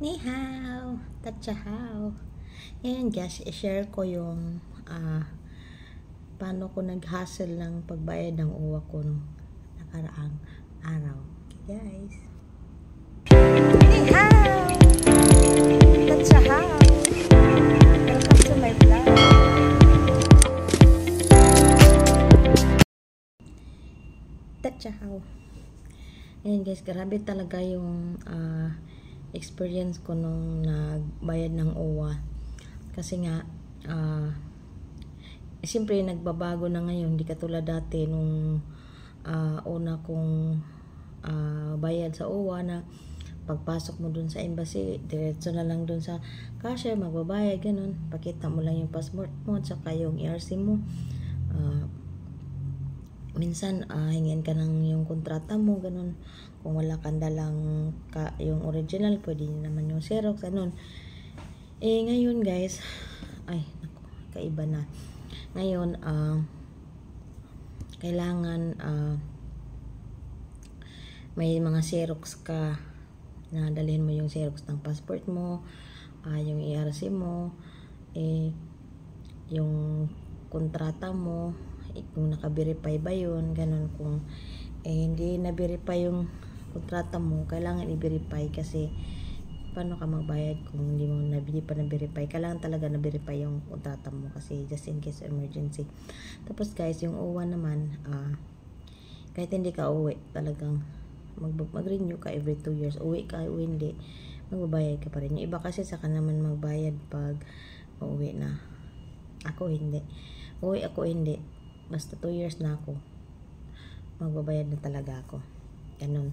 Ni hao, tatsahaw. Ngayon guys, i-share ko yung paano ko nag-hustle ng pagbayad ng uwa ko nung nakaraang araw. Okay, guys. Ni hao, tatsahaw. Welcome to my vlog. Tatsahaw. Ngayon guys, grabe talaga yung experience ko nung nagbayad ng uwa. Kasi nga, siyempre nagbabago na ngayon, hindi katulad dati nung una kong bayad sa uwa na pagpasok mo dun sa embassy, diretso na lang dun sa cashier, magbabayad, ganun. Pakita mo lang yung passport mo, tsaka yung ERC mo. Minsan, hingin ka ng yung kontrata mo, ganun. Kung wala kang dalang yung original, pwede naman yung Xerox, ganun. Ngayon guys, ay, naku, kaiba na. Ngayon, kailangan may mga Xerox ka na dalhin mo yung Xerox ng passport mo, yung ERC mo, yung kontrata mo, kung naka-verify ba yun, ganun. Kung hindi na-verify yung kontrata mo, kailangan i-verify kasi paano ka magbayad kung hindi pa na-verify. Kailangan talaga na-verify yung kontrata mo kasi just in case emergency. Tapos guys, yung uwa naman, kahit hindi ka uwi, talagang mag-renew ka every 2 years. Uwi ka, uwi hindi, magbabayad ka pa rin. Yung iba kasi saka naman magbayad pag uwi na. Ako hindi. Uwi ako hindi. Basta 2 years na ako, magbabayad na talaga ako. Ganun.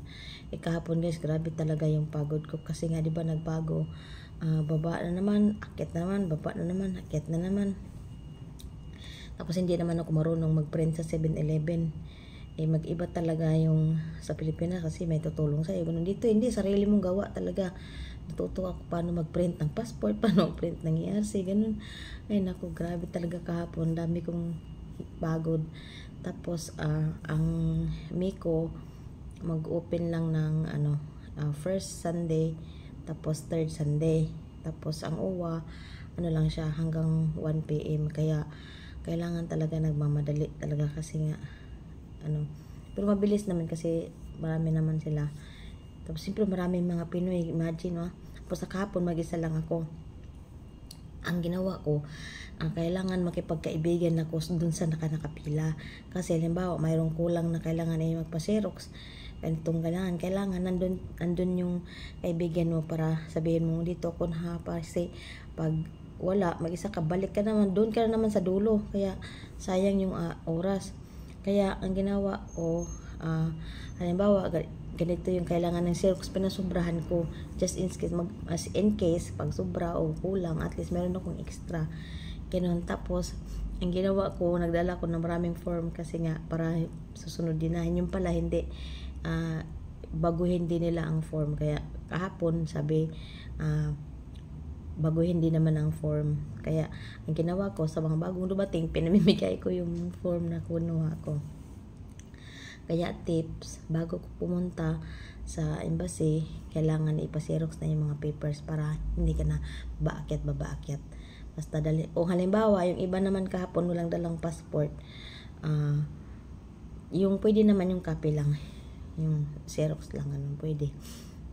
Kahapon guys, grabe talaga yung pagod ko kasi nga, di ba, nagbago. Baba na naman, akyat na naman, baba na naman, akyat na naman. Tapos hindi naman ako marunong mag-print sa 7-Eleven. Mag-iba talaga yung sa Pilipinas kasi may tutulong sa'yo. Ganun dito, hindi, sarili mong gawa talaga. Natuto ako paano mag-print ng passport, paano mag-print ng ERC, ganun. Ay naku, grabe talaga kahapon. Dami kong pagod. Tapos, ang Miko, mag-open lang ng first Sunday, tapos third Sunday. Tapos ang uwa, lang siya hanggang 1 PM. Kaya kailangan talaga nagmamadali talaga kasi nga pero mabilis naman kasi marami naman sila. Tapos siyempre maraming mga Pinoy, imagine Tapos kahapon mag-isa lang ako. Ang ginawa ko, kailangan makipagkaibigan ako dun sa nakapila. Kasi halimbawa mayroong kulang na kailangan ay magpa-Xerox, ganitong kailangan nandun yung kaibigan mo para sabihin mo, dito ako na, kasi pag wala, mag-isa ka, balik ka naman, doon ka naman sa dulo, kaya sayang yung oras. Kaya ang ginawa ko, halimbawa ganito yung kailangan ng Xerox, pinasubrahan ko just in case pag sobra o kulang, at least meron akong extra, ganun. Tapos ang ginawa ko, nagdala ko ng maraming form kasi nga para susunod dinahin. Yung pala hindi, baguhin din nila ang form. Kaya kahapon sabi, baguhin din naman ang form. Kaya ang ginawa ko, sa mga bagong dumating, pinamimigay ko yung form na kunuha ko. Kaya tips, bago ko pumunta sa embassy, kailangan ipa-Xerox na yung mga papers para hindi ka na babaakyat. Basta dali. O halimbawa, yung iba naman kahapon walang dalang passport, yung pwede naman yung copy lang, yung Xerox lang, pwede.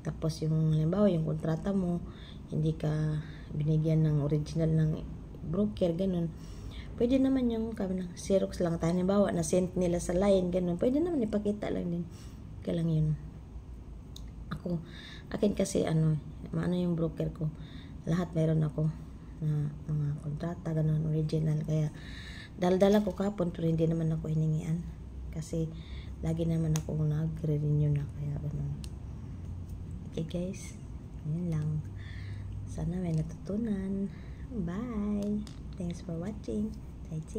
Tapos yung halimbawa, yung kontrata mo, hindi ka binigyan ng original ng broker, ganun, pwede naman yung Xerox lang. Halimbawa, na-send nila sa line, ganun, pwede naman ipakita lang din. Kaya lang yun. Akin kasi, yung broker ko, lahat meron ako na mga kontrata, ganun, original. Kaya, daldala ko kapon, pero hindi naman ako hiningian. Kasi, lagi naman ako nag-renew na, kaya ganun. Okay guys, yun lang. Sana may natutunan. Bye! Thanks for watching. 再见。